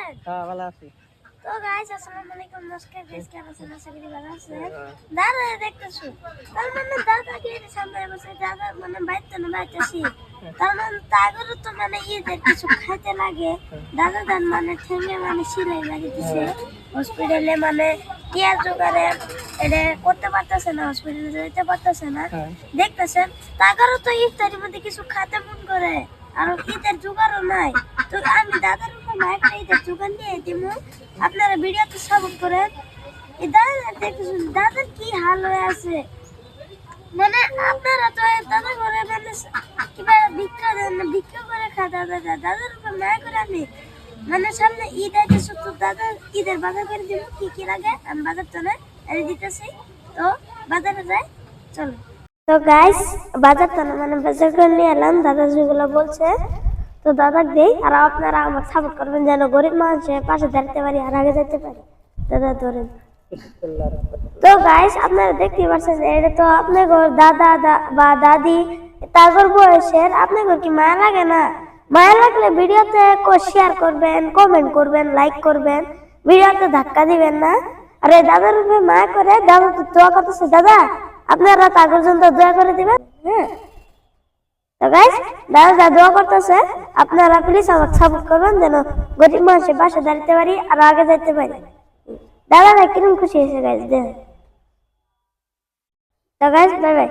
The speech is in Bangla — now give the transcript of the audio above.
আছেন? হ্যাঁ ভালো আছি। তো গাইস আসসালামু আলাইকুম, নমস্কার গাইস, কেমন আছেন? আশা করি ভালো আছেন। দাদা দেখতেছো, তার মানে দাদা কি সামনে বসে দাদা মানে বাইতে না বাইতেছি, তার মানে তাগরও তো মানে ঈদের কিছু খাইতে লাগে। দাদা দান মানে ঠেঙ্গে মানে সিলাই লাগিতেছে হসপিটালে, মানে কেয়ার জোগাড়ে এটা করতে পারতেছে না, হসপিটালে যেতে পারতেছে না। দেখতেছেন তাগরও তো ইফতারির মধ্যে কিছু খেতে মন করে, আর ঈদের জোগাড়ও নাই। তো আমি দাদার উপর মাইক ঈদের জোগাড় নিয়ে দিব, আপনারা ভিডিওতে সাপোর্ট করেন। এই দাদা দেখুন দাদার কি হাল হয়ে আছে, মানে আপনারা তো দাদা করে মানে কিবা ভিক্ষা দেন না, ভিক্ষা করে খা দাদা। দাদার উপর মায়া করে আমি মানে সামনে ঈদ আইতেছে, তো দাদা ঈদের বাজার করে দিব। কি কি লাগে আমি বাজার তো না এনে দিতেছি, তো বাজারে যাই চলো। তো গাইস বাজার তো না মানে বাজার করে নিয়ে এলাম, দাদা যেগুলো বলছে তো দাদা দেই, আর আপনারা আমাকে সাপোর্ট করবেন যেন গরিব মানুষের পাশে দাঁড়াতে পারি আর আগে যেতে পারি। দাদা ধরেন। তো গাইস আপনারা দেখতে পাচ্ছেন এটা তো আপনার দাদা বা দাদি তাগর বয়সের, আপনাদের কি মায়া লাগে না? মায়া লাগলে ভিডিওতে শেয়ার করবেন, কমেন্ট করবেন, লাইক করবেন, ভিডিওতে ধাক্কা দিবেন না। আরে দাদার উপরে মায়া করে দাদা তো দোয়া করতেছে, দাদা আপনারা তাগর জন্য দোয়া করে দিবেন। হ্যাঁ তো গাইস দাদা দোয়া করতেছে, আপনারা প্লিজ আমাকে সাপোর্ট করবেন যেন গরিব মানুষের পাশে দাঁড়াতে পারি আর আগে যেতে পারি। দাদা কিরকম খুশি হয়েছে গাইস দেখেন। তো গাইস বাই বাই।